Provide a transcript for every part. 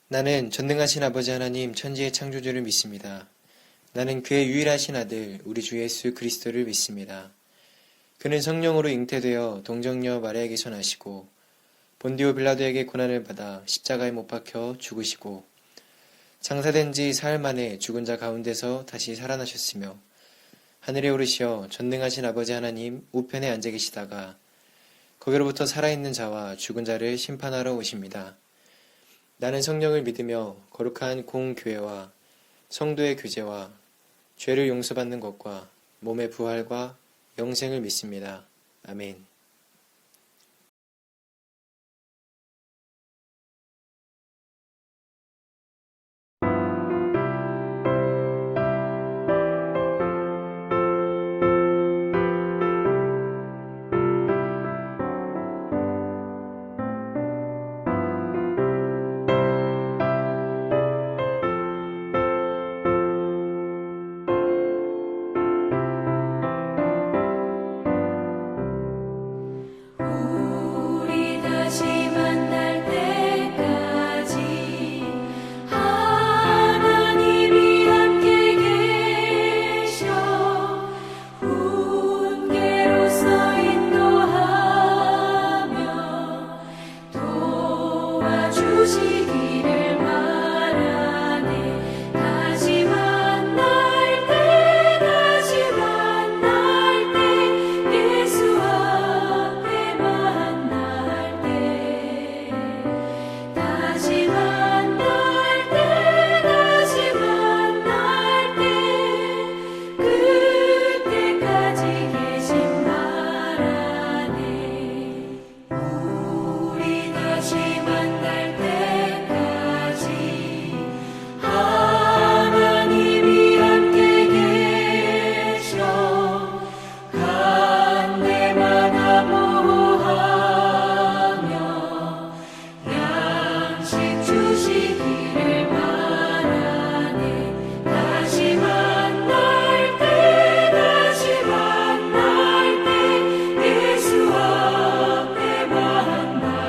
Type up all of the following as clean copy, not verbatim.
나는 전능하신 아버지 하나님 천지의 창조주를 믿습니다. 나는 그의 유일하신 아들 우리 주 예수 그리스도를 믿습니다. 그는 성령으로 잉태되어 동정녀 마리아에게서 나시고 본디오 빌라도에게 고난을 받아 십자가에 못 박혀 죽으시고 장사된 지 사흘 만에 죽은 자 가운데서 다시 살아나셨으며 하늘에 오르시어 전능하신 아버지 하나님 우편에 앉아 계시다가 거기로부터 살아있는 자와 죽은 자를 심판하러 오십니다. 나는 성령을 믿으며 거룩한 공교회와 성도의 교제와 죄를 용서받는 것과 몸의 부활과 영생을 믿습니다. 아멘. 우리 다시 만날 때까지 하나님이 함께 계셔 훈계로서 인도하며 도와주시기를 바라네. 다시 만날 때 예수 앞에 만날 때 다시 만날 때 그때까지 계신 바라네. 우리 다시 만날 때까지 하나님이 함께 계셔 간대마다 보호하며 양식 주시기를 바라네. 다시 만날 때 예수 앞에 만날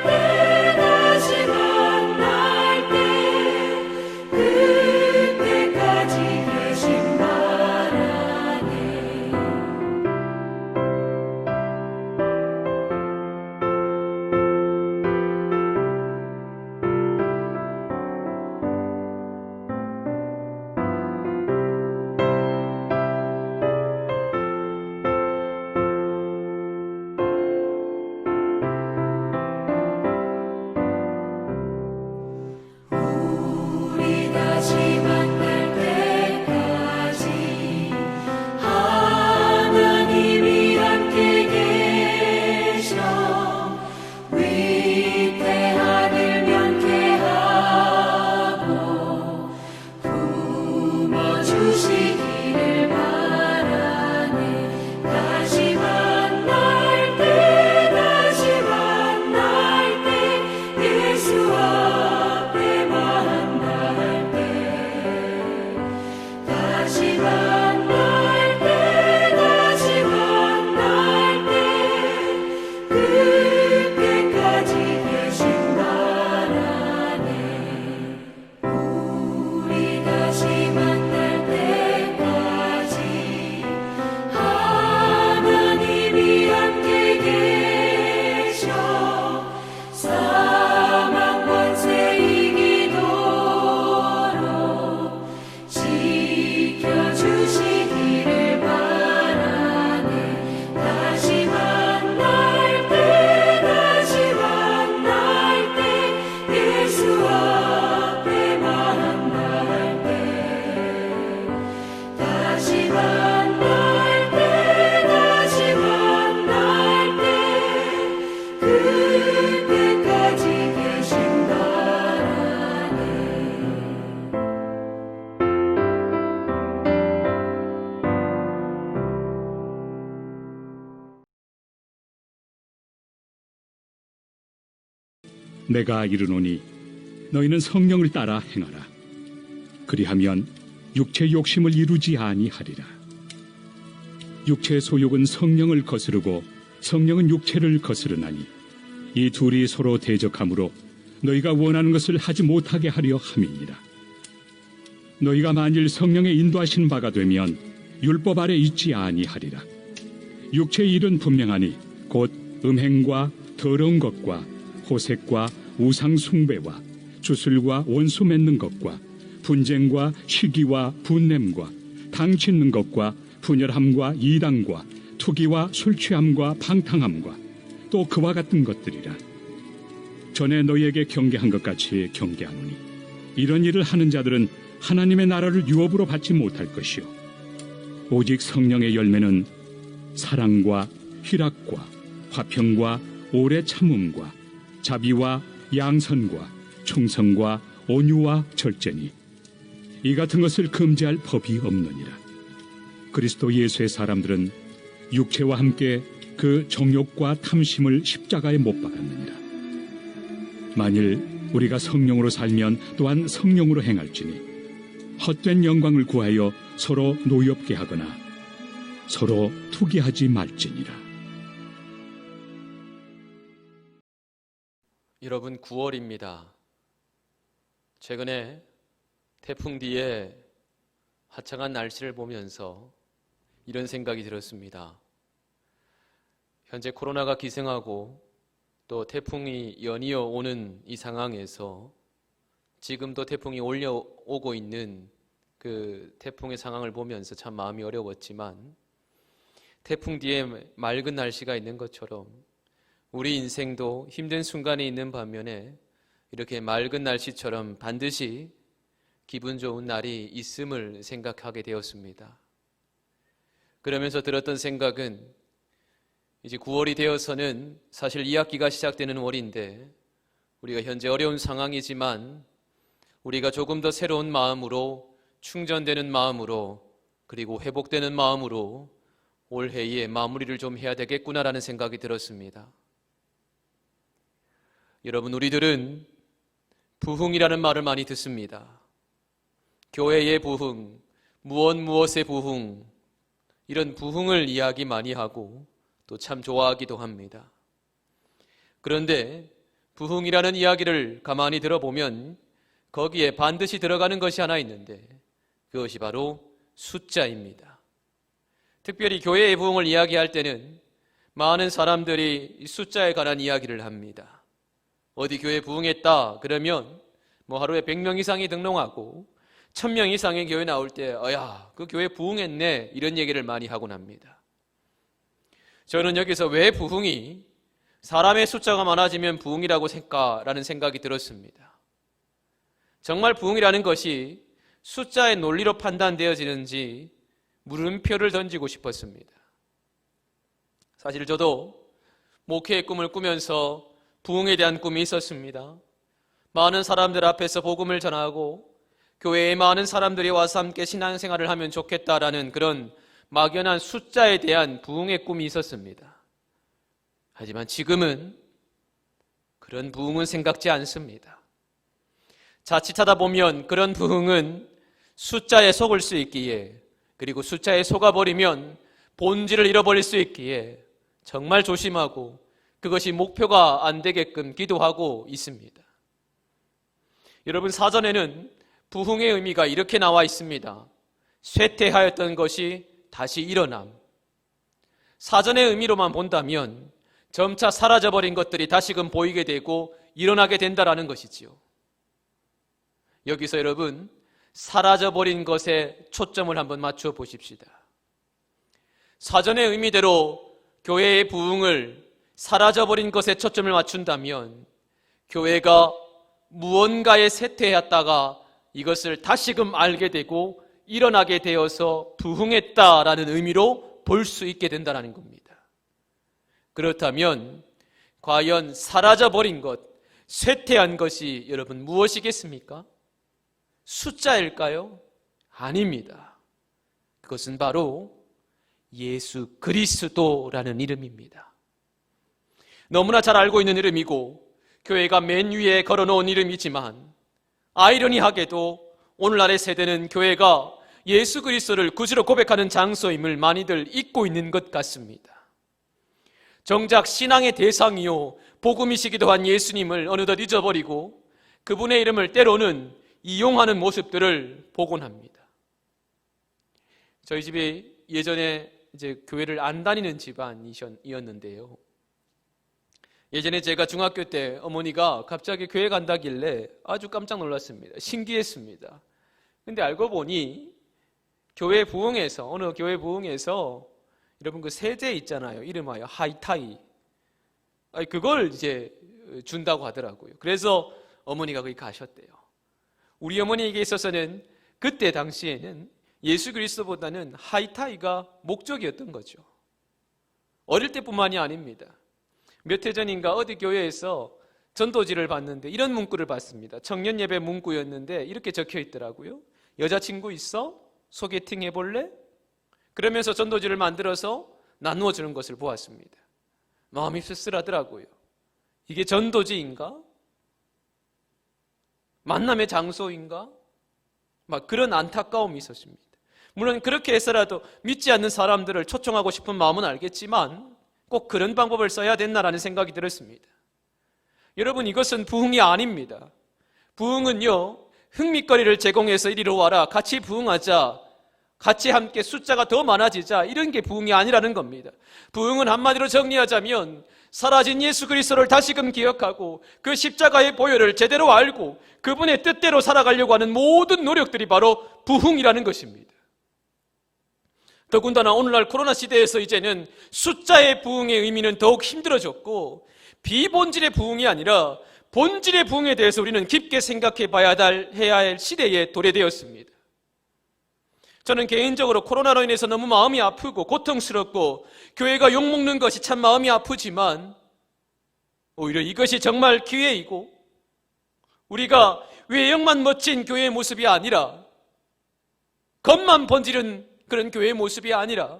때 다시 만날 때 그때까지 계신 바라네. 우리 다시 만날 때까지 하나님이 함께 계셔 위태한 일 면케하고 품어주시기를 바라네. 다시 만날 때 예수 앞에 만날 때 다시 만날 때 그때까지 계신 바라네. 우리 다시 만날 때까지 하나님이 함께 계셔 사망 권세 이기도록 지켜주시기를 바라네. 다시 만날 때 예수 앞에 만날 때 다시 만날 때 그때까지 계신 바라네. 내가 이르노니 너희는 성령을 따라 행하라. 그리하면 육체 욕심을 이루지 아니하리라. 육체의 소욕은 성령을 거스르고 성령은 육체를 거스르나니 이 둘이 서로 대적하므로 너희가 원하는 것을 하지 못하게 하려 함이니라. 너희가 만일 성령의 인도하신 바가 되면 율법 아래 있지 아니하리라. 육체의 일은 분명하니 곧 음행과 더러운 것과 호색과 우상 숭배와 주술과 원수 맺는 것과 분쟁과 시기와 분냄과 당 짓는 것과 분열함과 이당과 투기와 술 취함과 방탕함과 또 그와 같은 것들이라. 전에 너희에게 경계한 것 같이 경계하노니 이런 일을 하는 자들은 하나님의 나라를 유업으로 받지 못할 것이요 오직 성령의 열매는 사랑과 희락과 화평과 오래 참음과 자비와 양선과 충성과 온유와 절제니 이 같은 것을 금지할 법이 없느니라. 그리스도 예수의 사람들은 육체와 함께 그 정욕과 탐심을 십자가에 못 박았느니라. 만일 우리가 성령으로 살면 또한 성령으로 행할지니 헛된 영광을 구하여 서로 노엽게 하거나 서로 투기하지 말지니라. 여러분, 9월입니다. 최근에 태풍 뒤에 화창한 날씨를 보면서 이런 생각이 들었습니다. 현재 코로나가 기승하고 또 태풍이 연이어 오는 이 상황에서 지금도 태풍이 올려오고 있는 그 태풍의 상황을 보면서 참 마음이 어려웠지만 태풍 뒤에 맑은 날씨가 있는 것처럼 우리 인생도 힘든 순간이 있는 반면에 이렇게 맑은 날씨처럼 반드시 기분 좋은 날이 있음을 생각하게 되었습니다. 그러면서 들었던 생각은 이제 9월이 되어서는 사실 2학기가 시작되는 월인데 우리가 현재 어려운 상황이지만 우리가 조금 더 새로운 마음으로 충전되는 마음으로 그리고 회복되는 마음으로 올해에 마무리를 좀 해야 되겠구나라는 생각이 들었습니다. 여러분, 우리들은 부흥이라는 말을 많이 듣습니다. 교회의 부흥, 무엇의 부흥, 이런 부흥을 이야기 많이 하고 또 참 좋아하기도 합니다. 그런데 부흥이라는 이야기를 가만히 들어보면 거기에 반드시 들어가는 것이 하나 있는데 그것이 바로 숫자입니다. 특별히 교회의 부흥을 이야기할 때는 많은 사람들이 숫자에 관한 이야기를 합니다. 어디 교회 부흥했다 그러면 하루에 100명 이상이 등록하고 1000명 이상의 교회 나올 때 야, 그 교회 부흥했네 이런 얘기를 많이 하곤 합니다. 저는 여기서 왜 부흥이 사람의 숫자가 많아지면 부흥이라고 생각라는 생각이 들었습니다. 정말 부흥이라는 것이 숫자의 논리로 판단되어지는지 물음표를 던지고 싶었습니다. 사실 저도 목회의 꿈을 꾸면서 부흥에 대한 꿈이 있었습니다. 많은 사람들 앞에서 복음을 전하고 교회에 많은 사람들이 와서 함께 신앙생활을 하면 좋겠다라는 그런 막연한 숫자에 대한 부흥의 꿈이 있었습니다. 하지만 지금은 그런 부흥은 생각지 않습니다. 자칫하다 보면 그런 부흥은 숫자에 속을 수 있기에 그리고 숫자에 속아버리면 본질을 잃어버릴 수 있기에 정말 조심하고 그것이 목표가 안 되게끔 기도하고 있습니다. 여러분, 사전에는 부흥의 의미가 이렇게 나와 있습니다. 쇠퇴하였던 것이 다시 일어남. 사전의 의미로만 본다면 점차 사라져버린 것들이 다시금 보이게 되고 일어나게 된다라는 것이지요. 여기서 여러분, 사라져버린 것에 초점을 한번 맞춰 보십시다. 사전의 의미대로 교회의 부흥을 사라져버린 것에 초점을 맞춘다면 교회가 무언가에 쇠퇴했다가 이것을 다시금 알게 되고 일어나게 되어서 부흥했다라는 의미로 볼 수 있게 된다는 겁니다. 그렇다면 과연 사라져버린 것, 쇠퇴한 것이 여러분 무엇이겠습니까? 숫자일까요? 아닙니다. 그것은 바로 예수 그리스도라는 이름입니다. 너무나 잘 알고 있는 이름이고 교회가 맨 위에 걸어놓은 이름이지만 아이러니하게도 오늘날의 세대는 교회가 예수 그리스도를 구주로 고백하는 장소임을 많이들 잊고 있는 것 같습니다. 정작 신앙의 대상이요 복음이시기도 한 예수님을 어느덧 잊어버리고 그분의 이름을 때로는 이용하는 모습들을 보곤 합니다. 저희 집이 예전에 이제 교회를 안 다니는 집안이었는데요. 예전에 제가 중학교 때 어머니가 갑자기 교회 간다길래 아주 깜짝 놀랐습니다. 신기했습니다. 근데 알고 보니 교회 부흥에서, 어느 교회 부흥에서 여러분 그 세제 있잖아요. 이름하여 하이타이. 그걸 이제 준다고 하더라고요. 그래서 어머니가 거기 가셨대요. 우리 어머니에게 있어서는 그때 당시에는 예수 그리스도보다는 하이타이가 목적이었던 거죠. 어릴 때뿐만이 아닙니다. 몇 해 전인가 어디 교회에서 전도지를 봤는데 이런 문구를 봤습니다. 청년 예배 문구였는데 이렇게 적혀 있더라고요. 여자친구 있어? 소개팅 해볼래? 그러면서 전도지를 만들어서 나누어 주는 것을 보았습니다. 마음이 씁쓸하더라고요. 이게 전도지인가? 만남의 장소인가? 막 그런 안타까움이 있었습니다. 물론 그렇게 해서라도 믿지 않는 사람들을 초청하고 싶은 마음은 알겠지만 꼭 그런 방법을 써야 됐나라는 생각이 들었습니다. 여러분, 이것은 부흥이 아닙니다. 부흥은요, 흥미거리를 제공해서 이리로 와라, 같이 부흥하자, 같이 함께 숫자가 더 많아지자, 이런 게 부흥이 아니라는 겁니다. 부흥은 한마디로 정리하자면 사라진 예수 그리스도를 다시금 기억하고 그 십자가의 보혈을 제대로 알고 그분의 뜻대로 살아가려고 하는 모든 노력들이 바로 부흥이라는 것입니다. 더군다나 오늘날 코로나 시대에서 이제는 숫자의 부흥의 의미는 더욱 힘들어졌고 비본질의 부흥이 아니라 본질의 부흥에 대해서 우리는 깊게 생각해 해야 할 시대에 도래되었습니다. 저는 개인적으로 코로나로 인해서 너무 마음이 아프고 고통스럽고 교회가 욕먹는 것이 참 마음이 아프지만 오히려 이것이 정말 기회이고 우리가 외형만 멋진 교회의 모습이 아니라 겉만 번지른 그런 교회의 모습이 아니라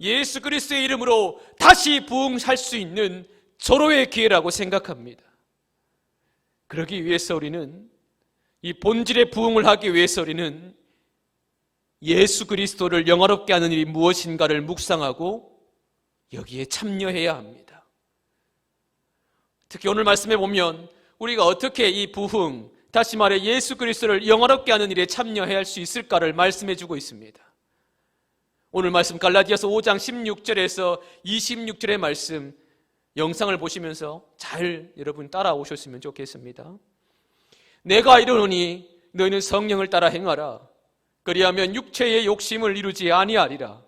예수 그리스도의 이름으로 다시 부흥할 수 있는 절호의 기회라고 생각합니다. 그러기 위해서 우리는 이 본질의 부흥을 하기 위해서 우리는 예수 그리스도를 영화롭게 하는 일이 무엇인가를 묵상하고 여기에 참여해야 합니다. 특히 오늘 말씀에 보면 우리가 어떻게 이 부흥, 다시 말해 예수 그리스도를 영화롭게 하는 일에 참여해야 할 수 있을까를 말씀해 주고 있습니다. 오늘 말씀 갈라디아서 5장 16절에서 26절의 말씀 영상을 보시면서 잘 여러분 따라오셨으면 좋겠습니다. 내가 이르노니 너희는 성령을 따라 행하라. 그리하면 육체의 욕심을 이루지 아니하리라.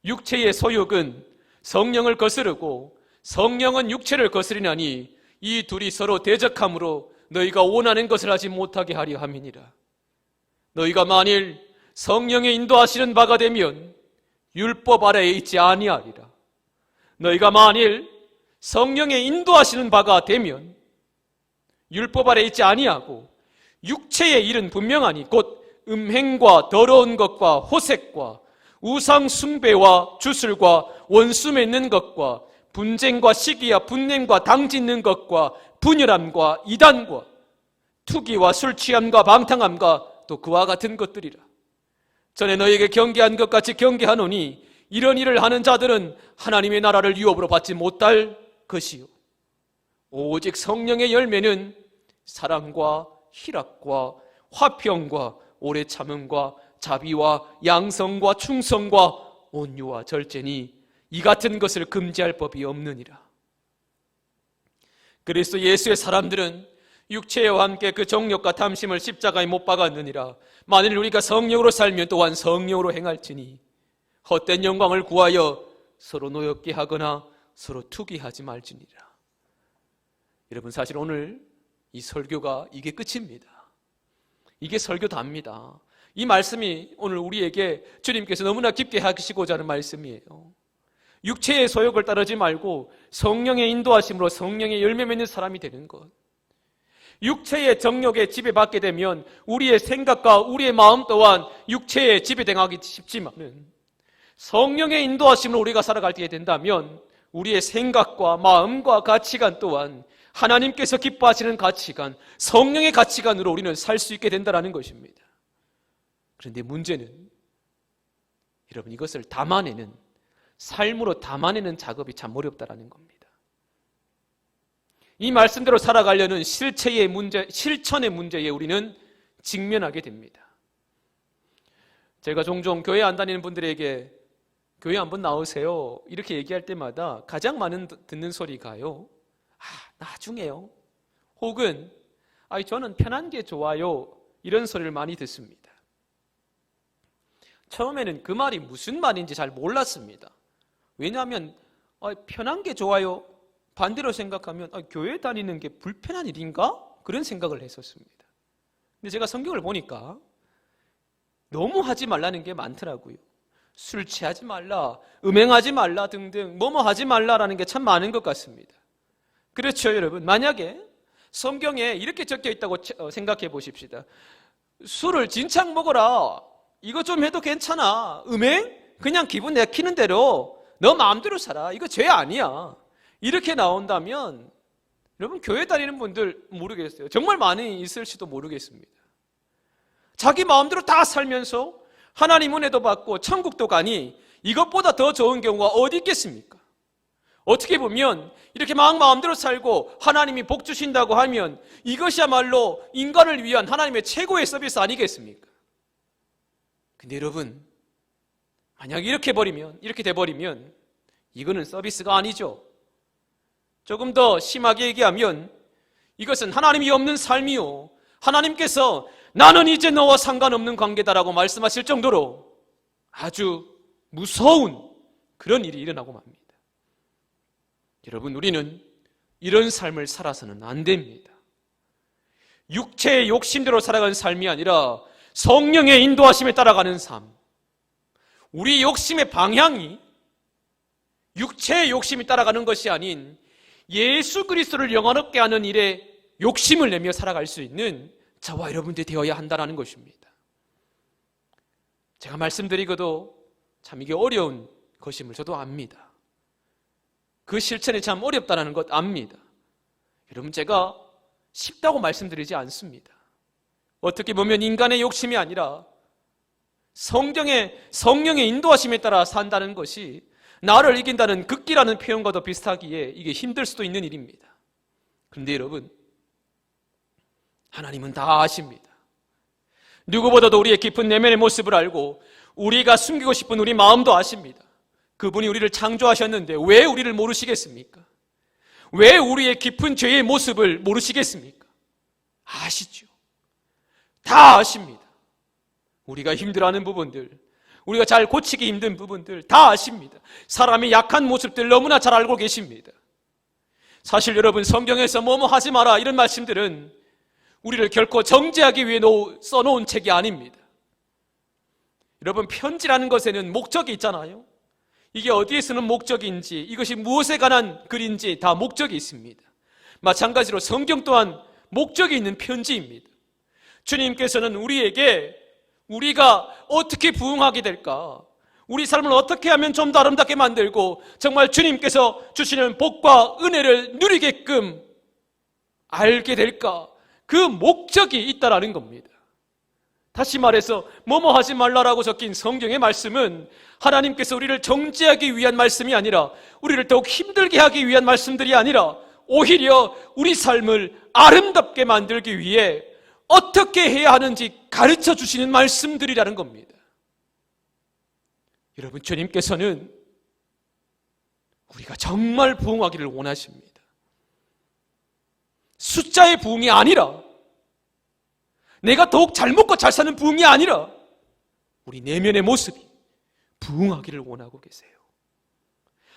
육체의 소욕은 성령을 거스르고 성령은 육체를 거스리나니 이 둘이 서로 대적함으로 너희가 원하는 것을 하지 못하게 하려 함이니라. 너희가 만일 성령의 인도하시는 바가 되면 율법 아래에 있지 아니하리라. 너희가 만일 성령의 인도하시는 바가 되면 율법 아래에 있지 아니하고 육체의 일은 분명하니 곧 음행과 더러운 것과 호색과 우상 숭배와 주술과 원수 맺는 것과 분쟁과 시기와 분냄과 당짓는 것과 분열함과 이단과 투기와 술 취함과 방탕함과 또 그와 같은 것들이라. 전에 너희에게 경계한 것 같이 경계하노니 이런 일을 하는 자들은 하나님의 나라를 유업으로 받지 못할 것이요 오직 성령의 열매는 사랑과 희락과 화평과 오래 참음과 자비와 양성과 충성과 온유와 절제니 이 같은 것을 금지할 법이 없느니라. 그리스도 예수의 사람들은 육체와 함께 그 정욕과 탐심을 십자가에 못 박았느니라. 만일 우리가 성령으로 살면 또한 성령으로 행할지니 헛된 영광을 구하여 서로 노엽게 하거나 서로 투기하지 말지니라. 여러분, 사실 오늘 이 설교가 이게 끝입니다. 이게 설교답니다. 이 말씀이 오늘 우리에게 주님께서 너무나 깊게 하시고자 하는 말씀이에요. 육체의 소욕을 따르지 말고 성령의 인도하심으로 성령의 열매 맺는 사람이 되는 것. 육체의 정욕에 지배받게 되면 우리의 생각과 우리의 마음 또한 육체에 지배당하기 쉽지만은 성령의 인도하심으로 우리가 살아가게 된다면 우리의 생각과 마음과 가치관 또한 하나님께서 기뻐하시는 가치관, 성령의 가치관으로 우리는 살 수 있게 된다는 것입니다. 그런데 문제는 여러분 이것을 담아내는 삶으로 담아내는 작업이 참 어렵다라는 겁니다. 이 말씀대로 살아가려는 실천의 문제에 우리는 직면하게 됩니다. 제가 종종 교회 안 다니는 분들에게 교회 한번 나오세요 이렇게 얘기할 때마다 가장 많은 듣는 소리가요, 나중에요, 혹은 저는 편한 게 좋아요, 이런 소리를 많이 듣습니다. 처음에는 그 말이 무슨 말인지 잘 몰랐습니다. 왜냐하면 편한 게 좋아요, 반대로 생각하면 교회 다니는 게 불편한 일인가? 그런 생각을 했었습니다. 근데 제가 성경을 보니까 너무 하지 말라는 게 많더라고요. 술 취하지 말라, 음행하지 말라 등등 뭐뭐 하지 말라라는 게 참 많은 것 같습니다. 그렇죠, 여러분. 만약에 성경에 이렇게 적혀 있다고 생각해 보십시다. 술을 진창 먹어라, 이거 좀 해도 괜찮아, 음행? 그냥 기분 내키는 대로 너 마음대로 살아, 이거 죄 아니야, 이렇게 나온다면 여러분 교회 다니는 분들 모르겠어요. 정말 많이 있을지도 모르겠습니다. 자기 마음대로 다 살면서 하나님 은혜도 받고 천국도 가니 이것보다 더 좋은 경우가 어디 있겠습니까? 어떻게 보면 이렇게 막 마음대로 살고 하나님이 복 주신다고 하면 이것이야말로 인간을 위한 하나님의 최고의 서비스 아니겠습니까? 근데 여러분, 만약 이렇게 돼버리면 이거는 서비스가 아니죠. 조금 더 심하게 얘기하면 이것은 하나님이 없는 삶이요, 하나님께서 나는 이제 너와 상관없는 관계다라고 말씀하실 정도로 아주 무서운 그런 일이 일어나고 맙니다. 여러분, 우리는 이런 삶을 살아서는 안 됩니다. 육체의 욕심대로 살아가는 삶이 아니라 성령의 인도하심에 따라가는 삶. 우리 욕심의 방향이 육체의 욕심이 따라가는 것이 아닌 예수 그리스도를 영원롭게 하는 일에 욕심을 내며 살아갈 수 있는 저와 여러분들이 되어야 한다는 것입니다. 제가 말씀드리고도 참 이게 어려운 것임을 저도 압니다. 그 실천이 참 어렵다는 것 압니다. 여러분, 제가 쉽다고 말씀드리지 않습니다. 어떻게 보면 인간의 욕심이 아니라 성령의 인도하심에 따라 산다는 것이 나를 이긴다는 극기라는 표현과도 비슷하기에 이게 힘들 수도 있는 일입니다. 그런데 여러분, 하나님은 다 아십니다. 누구보다도 우리의 깊은 내면의 모습을 알고 우리가 숨기고 싶은 우리 마음도 아십니다. 그분이 우리를 창조하셨는데 왜 우리를 모르시겠습니까? 왜 우리의 깊은 죄의 모습을 모르시겠습니까? 아시죠? 다 아십니다. 우리가 힘들어하는 부분들, 우리가 잘 고치기 힘든 부분들 다 아십니다. 사람의 약한 모습들 너무나 잘 알고 계십니다. 사실 여러분, 성경에서 뭐뭐 하지 마라 이런 말씀들은 우리를 결코 정죄하기 위해 써놓은 책이 아닙니다. 여러분, 편지라는 것에는 목적이 있잖아요. 이게 어디에 쓰는 목적인지, 이것이 무엇에 관한 글인지 다 목적이 있습니다. 마찬가지로 성경 또한 목적이 있는 편지입니다. 주님께서는 우리에게 우리가 어떻게 부응하게 될까, 우리 삶을 어떻게 하면 좀 더 아름답게 만들고 정말 주님께서 주시는 복과 은혜를 누리게끔 알게 될까, 그 목적이 있다라는 겁니다. 다시 말해서 뭐뭐 하지 말라라고 적힌 성경의 말씀은 하나님께서 우리를 정죄하기 위한 말씀이 아니라, 우리를 더욱 힘들게 하기 위한 말씀들이 아니라 오히려 우리 삶을 아름답게 만들기 위해 어떻게 해야 하는지 가르쳐 주시는 말씀들이라는 겁니다. 여러분, 주님께서는 우리가 정말 부응하기를 원하십니다. 숫자의 부응이 아니라, 내가 더욱 잘 먹고 잘 사는 부응이 아니라 우리 내면의 모습이 부응하기를 원하고 계세요.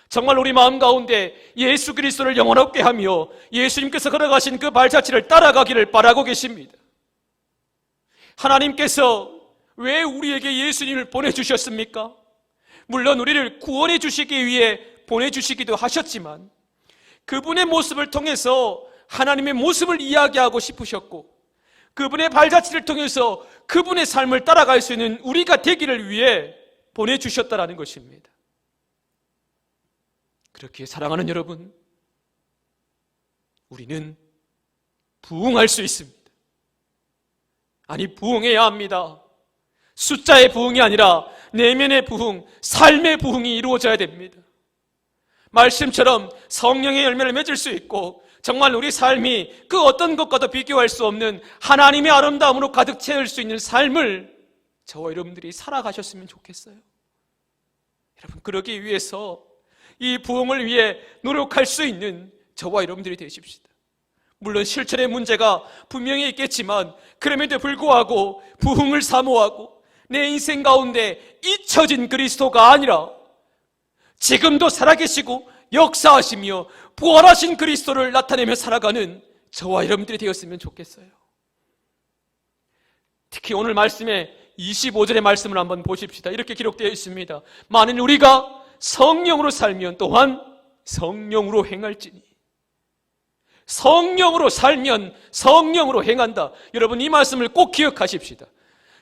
정말 우리 마음 가운데 예수 그리스도를 영원롭게 하며 예수님께서 걸어가신 그 발자취를 따라가기를 바라고 계십니다. 하나님께서 왜 우리에게 예수님을 보내주셨습니까? 물론 우리를 구원해 주시기 위해 보내주시기도 하셨지만 그분의 모습을 통해서 하나님의 모습을 이야기하고 싶으셨고, 그분의 발자취를 통해서 그분의 삶을 따라갈 수 있는 우리가 되기를 위해 보내주셨다라는 것입니다. 그렇게 사랑하는 여러분, 우리는 부응할 수 있습니다. 아니, 부응해야 합니다. 숫자의 부흥이 아니라 내면의 부흥, 삶의 부흥이 이루어져야 됩니다. 말씀처럼 성령의 열매를 맺을 수 있고 정말 우리 삶이 그 어떤 것과도 비교할 수 없는 하나님의 아름다움으로 가득 채울 수 있는 삶을 저와 여러분들이 살아가셨으면 좋겠어요. 여러분, 그러기 위해서 이 부흥을 위해 노력할 수 있는 저와 여러분들이 되십시다. 물론 실천의 문제가 분명히 있겠지만 그럼에도 불구하고 부흥을 사모하고 내 인생 가운데 잊혀진 그리스도가 아니라 지금도 살아계시고 역사하시며 부활하신 그리스도를 나타내며 살아가는 저와 여러분들이 되었으면 좋겠어요. 특히 오늘 말씀에 25절의 말씀을 한번 보십시다. 이렇게 기록되어 있습니다. 만일 우리가 성령으로 살면 또한 성령으로 행할지니. 성령으로 살면 성령으로 행한다. 여러분, 이 말씀을 꼭 기억하십시다.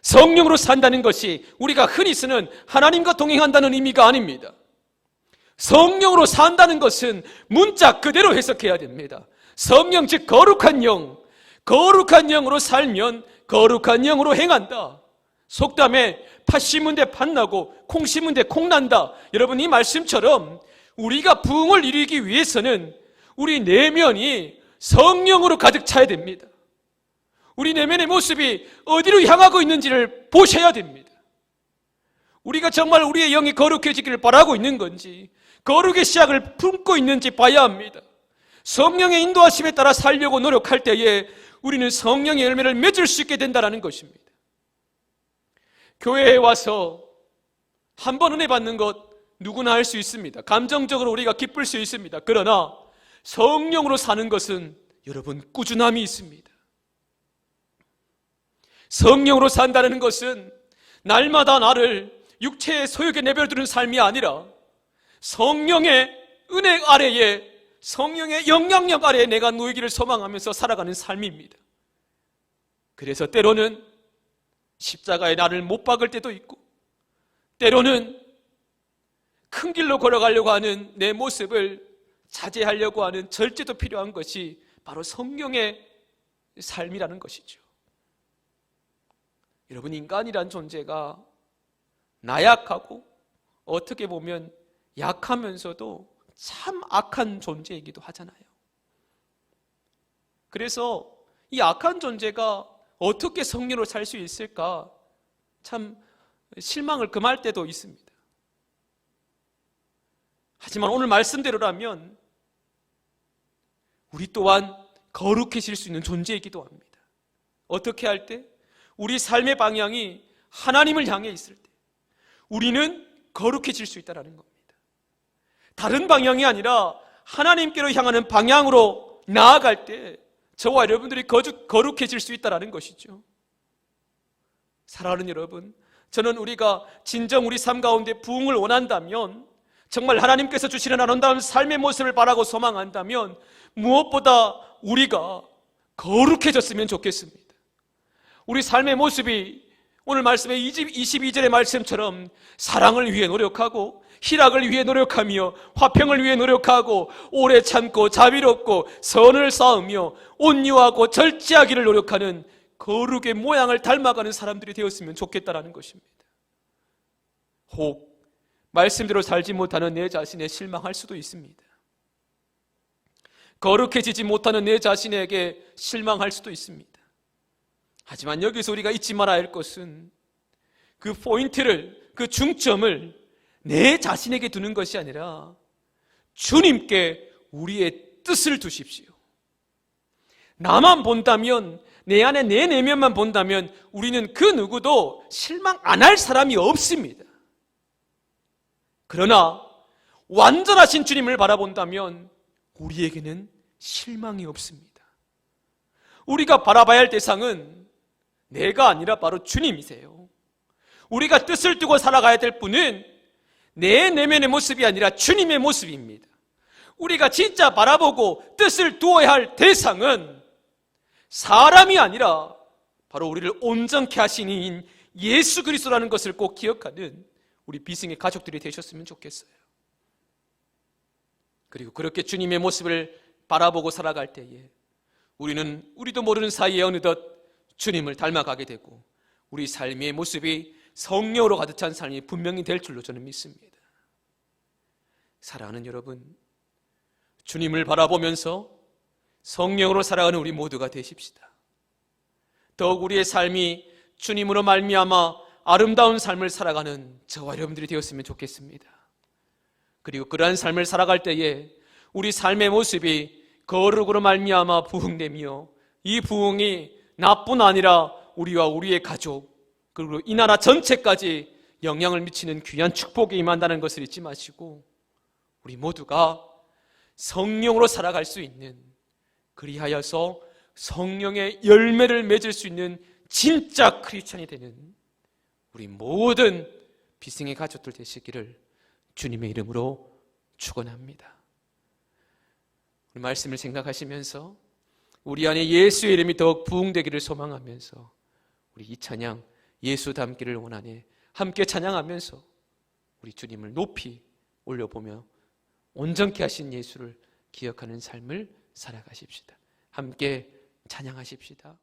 성령으로 산다는 것이 우리가 흔히 쓰는 하나님과 동행한다는 의미가 아닙니다. 성령으로 산다는 것은 문자 그대로 해석해야 됩니다. 성령 즉 거룩한 영, 거룩한 영으로 살면 거룩한 영으로 행한다. 속담에 팥 심은 데 팥 나고 콩 심은 데 콩 난다. 여러분, 이 말씀처럼 우리가 부흥을 이루기 위해서는 우리 내면이 성령으로 가득 차야 됩니다. 우리 내면의 모습이 어디로 향하고 있는지를 보셔야 됩니다. 우리가 정말 우리의 영이 거룩해지기를 바라고 있는 건지, 거룩의 씨앗을 품고 있는지 봐야 합니다. 성령의 인도하심에 따라 살려고 노력할 때에 우리는 성령의 열매를 맺을 수 있게 된다는 것입니다. 교회에 와서 한 번 은혜 받는 것 누구나 할 수 있습니다. 감정적으로 우리가 기쁠 수 있습니다. 그러나 성령으로 사는 것은 여러분 꾸준함이 있습니다. 성령으로 산다는 것은 날마다 나를 육체의 소욕에 내버려두는 삶이 아니라 성령의 은혜 아래에, 성령의 영향력 아래에 내가 놓이기를 소망하면서 살아가는 삶입니다. 그래서 때로는 십자가에 나를 못 박을 때도 있고, 때로는 큰 길로 걸어가려고 하는 내 모습을 자제하려고 하는 절제도 필요한 것이 바로 성령의 삶이라는 것이죠. 여러분, 인간이란 존재가 나약하고 어떻게 보면 약하면서도 참 악한 존재이기도 하잖아요. 그래서 이 악한 존재가 어떻게 성령으로 살 수 있을까 참 실망을 금할 때도 있습니다. 하지만 오늘 말씀대로라면 우리 또한 거룩해질 수 있는 존재이기도 합니다. 어떻게 할 때? 우리 삶의 방향이 하나님을 향해 있을 때 우리는 거룩해질 수 있다는 겁니다. 다른 방향이 아니라 하나님께로 향하는 방향으로 나아갈 때 저와 여러분들이 거룩해질 수 있다는 것이죠. 사랑하는 여러분, 저는 우리가 진정 우리 삶 가운데 부흥을 원한다면, 정말 하나님께서 주시는 아름다운 삶의 모습을 바라고 소망한다면 무엇보다 우리가 거룩해졌으면 좋겠습니다. 우리 삶의 모습이 오늘 말씀의 22절의 말씀처럼 사랑을 위해 노력하고 희락을 위해 노력하며 화평을 위해 노력하고 오래 참고 자비롭고 선을 쌓으며 온유하고 절제하기를 노력하는 거룩의 모양을 닮아가는 사람들이 되었으면 좋겠다라는 것입니다. 혹 말씀대로 살지 못하는 내 자신에 실망할 수도 있습니다. 거룩해지지 못하는 내 자신에게 실망할 수도 있습니다. 하지만 여기서 우리가 잊지 말아야 할 것은 그 포인트를, 그 중점을 내 자신에게 두는 것이 아니라 주님께 우리의 뜻을 두십시오. 나만 본다면, 내 안에 내 내면만 본다면 우리는 그 누구도 실망 안 할 사람이 없습니다. 그러나 완전하신 주님을 바라본다면 우리에게는 실망이 없습니다. 우리가 바라봐야 할 대상은 내가 아니라 바로 주님이세요. 우리가 뜻을 두고 살아가야 될 분은 내 내면의 모습이 아니라 주님의 모습입니다. 우리가 진짜 바라보고 뜻을 두어야 할 대상은 사람이 아니라 바로 우리를 온전케 하신 이인 예수 그리스도라는 것을 꼭 기억하는 우리 비승의 가족들이 되셨으면 좋겠어요. 그리고 그렇게 주님의 모습을 바라보고 살아갈 때에 우리도 모르는 사이에 어느덧 주님을 닮아가게 되고 우리 삶의 모습이 성령으로 가득 찬 삶이 분명히 될 줄로 저는 믿습니다. 사랑하는 여러분, 주님을 바라보면서 성령으로 살아가는 우리 모두가 되십시다. 더욱 우리의 삶이 주님으로 말미암아 아름다운 삶을 살아가는 저와 여러분들이 되었으면 좋겠습니다. 그리고 그러한 삶을 살아갈 때에 우리 삶의 모습이 거룩으로 말미암아 부흥되며 이 부흥이 나뿐 아니라 우리와 우리의 가족 그리고 이 나라 전체까지 영향을 미치는 귀한 축복이 임한다는 것을 잊지 마시고 우리 모두가 성령으로 살아갈 수 있는, 그리하여서 성령의 열매를 맺을 수 있는 진짜 크리스찬이 되는 우리 모든 비승의 가족들 되시기를 주님의 이름으로 축원합니다. 우리 말씀을 생각하시면서 우리 안에 예수의 이름이 더욱 부흥되기를 소망하면서 우리 이 찬양 예수 닮기를 원하네 함께 찬양하면서 우리 주님을 높이 올려보며 온전케 하신 예수를 기억하는 삶을 살아가십시다. 함께 찬양하십시다.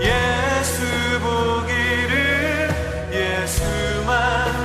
예수 보기를 예수만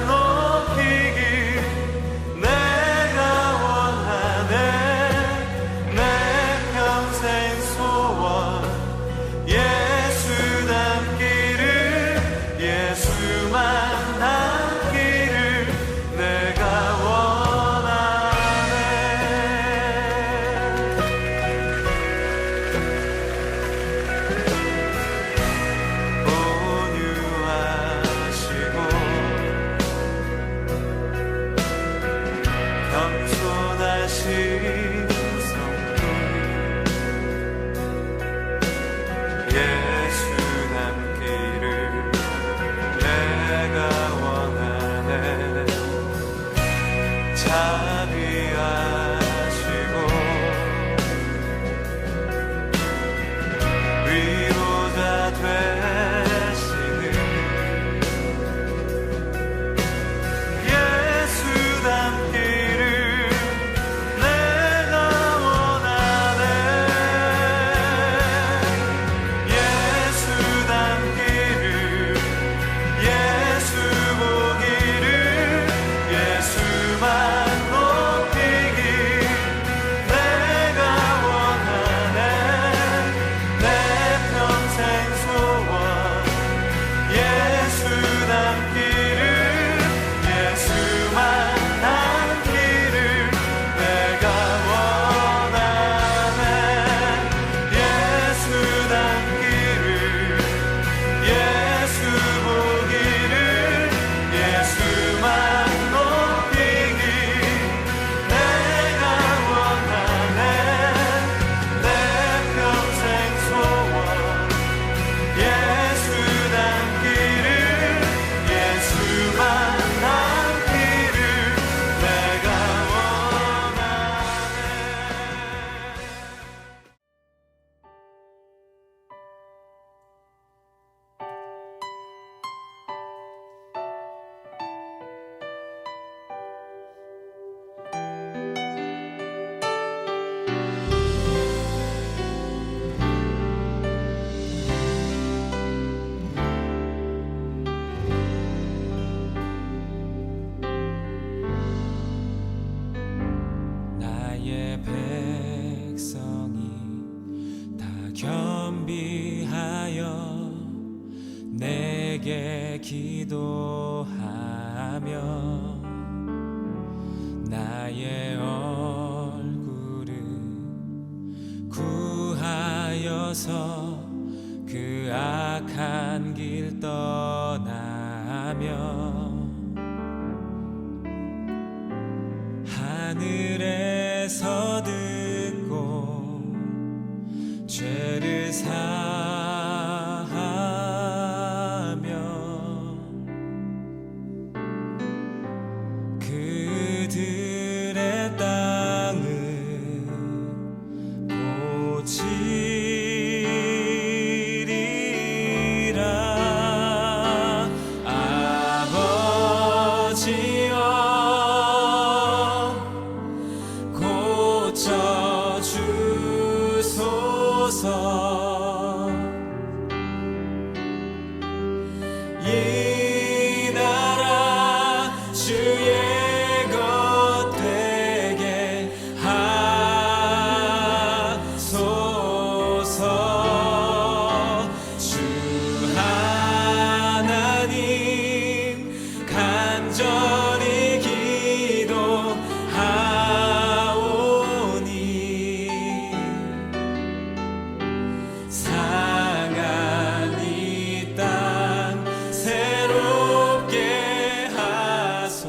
위해 기도하며 나의 얼굴을 구하여서 그 악한 길 떠나며 하늘에서 듣고 죄를 사하며 그들의 땅을 고치리라. 아버지여 고쳐 주소서. 이 나라 주의 것 되게 하소서. 주 하나님 간절히 기도하오니 상한 이 땅 새롭게 하소서.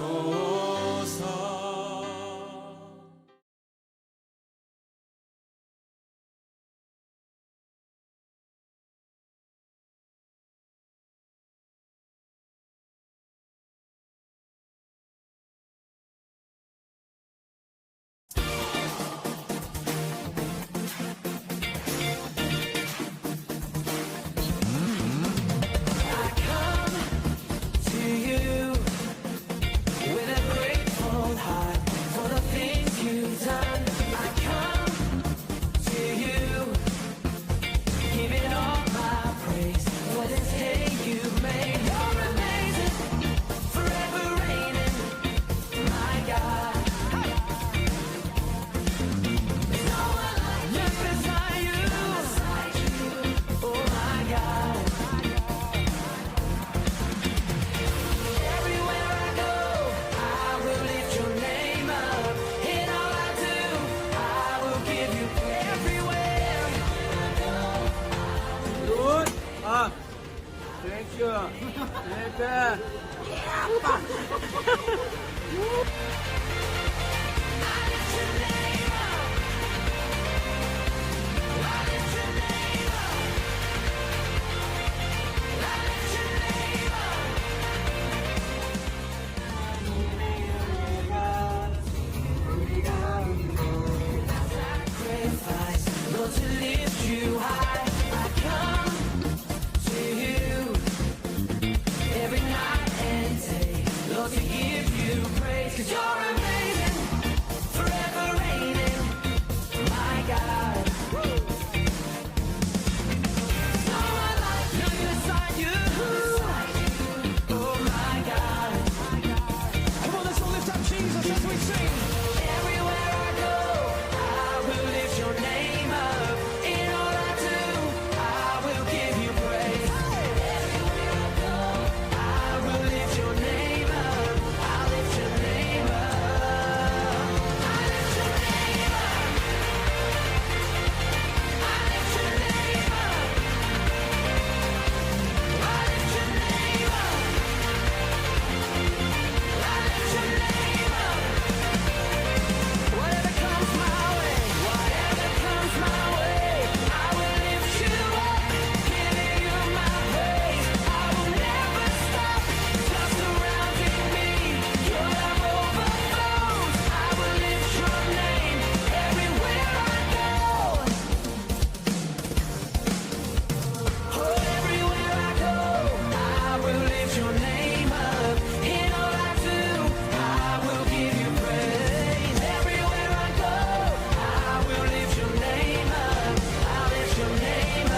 To you with a grateful heart for the things you've done. I come to you, giving all my praise for this day you've made. You're amazing, forever reigning, my God. No one like you beside you, oh my God. Everywhere I go, I will lift your name up. In all I do, I will give you everywhere. Good. Up. Thank you. Like that. Sacrifice, Lord, to lift you high. I come to you every night and day, Lord, to give you praise. 'Cause you're amazing, forever reigning, my God. No one like you beside you, oh my God. Come on, let's all lift up Jesus as we sing. Everywhere I go, I will lift your name up. In all I do, I will give you praise. Everywhere I go, I will lift your name up. I'll lift your name up. I lift your name up. I lift your name up. I lift your name up. I lift your name up. Whatever comes my way, I will lift you up, giving you my praise. I will never stop, just surrounding me. Your love overflows. I will lift your name everywhere I go. Oh, everywhere I go, I will lift your name up. In all I do, I will give you praise. Everywhere I go, I will lift your name up. I'll lift your name up.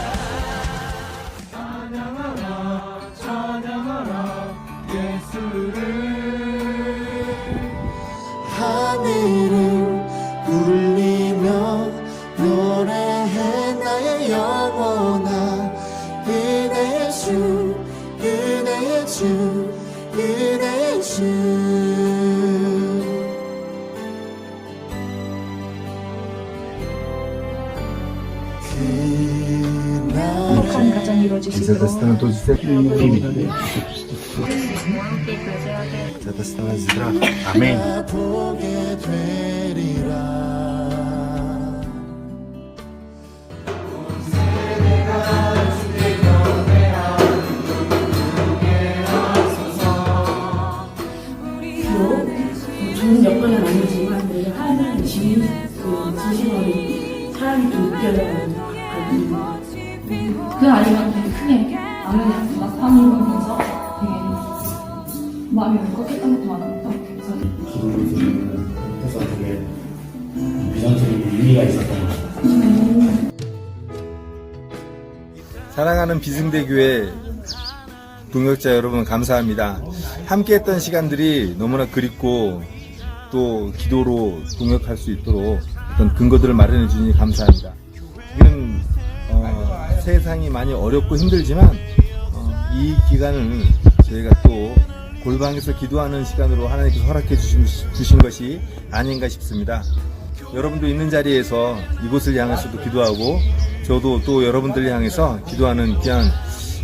하늘을 울리며 노래해 나의 영혼아 은혜의 주 은혜의 주 많이 이루어지시도록 내가 보게 되리라. 좋은 여건은 아니지만 그래도 하나님 진심으로 사람이 좀 느껴져가지고 그 아이가 되게 크게 아무래도 막 파묻으면서 되게 마음이 울컥했던 것도 많았고 그래서 그래서 되게 미전적인 의미가 있었던 것 같아요. 사랑하는 비승대교회 동역자 여러분 감사합니다. 함께했던 시간들이 너무나 그립고 또 기도로 동역할 수 있도록 어떤 근거들을 마련해 주니 감사합니다. 지금 세상이 많이 어렵고 힘들지만 이 기간을 저희가 또 골방에서 기도하는 시간으로 하나님께서 허락해 주신 것이 아닌가 싶습니다. 여러분도 있는 자리에서 이곳을 향해서도 기도하고 저도 또 여러분들을 향해서 기도하는 귀한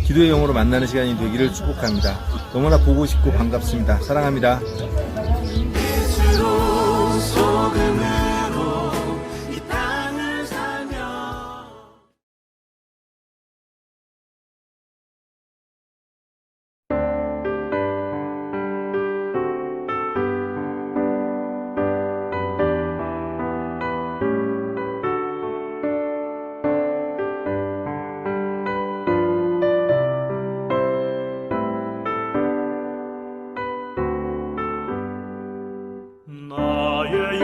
기도의 영으로 만나는 시간이 되기를 축복합니다. 너무나 보고 싶고 반갑습니다. 사랑합니다. 나의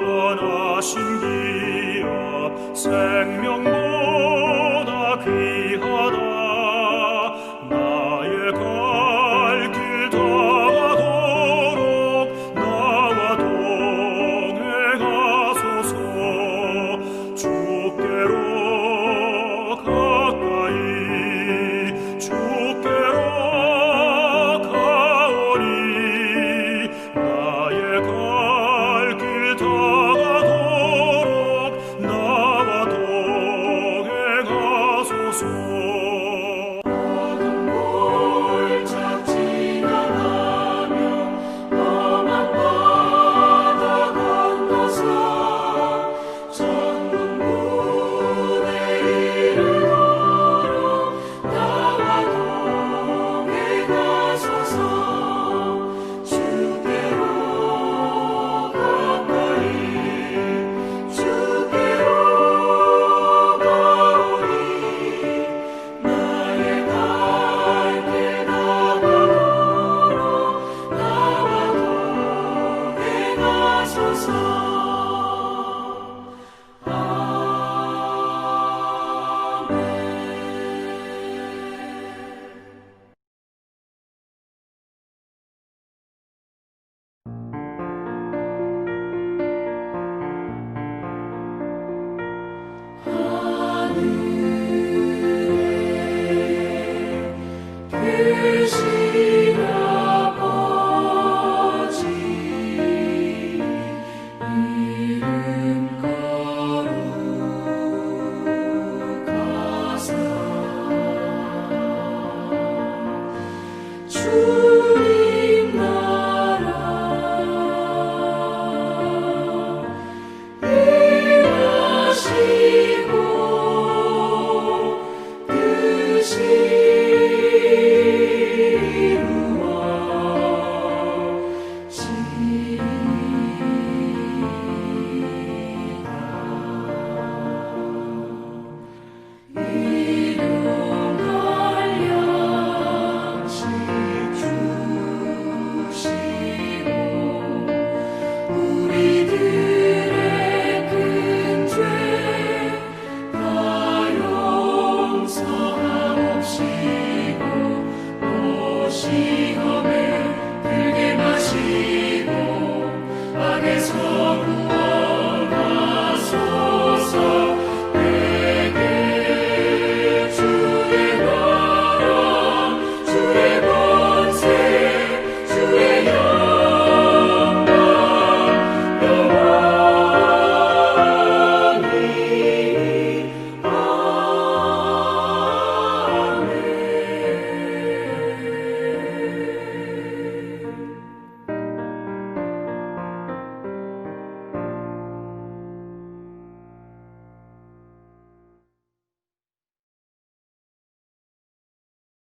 영원하신 기업 생명보다 귀하다. 나의 갈 길 다가도록 나와 동행하소서. 주께로 가까이 주께로 가오니 나의 갈 길 다가도록 나와 동행하소서. 어둠 골짝 지나가며 험한 바다 건너서 천국문에 이르도록 나와 동행하소서. 주께로 가까이 주께로 가오니 나의 갈 길 다가도록 나와 동행하소서.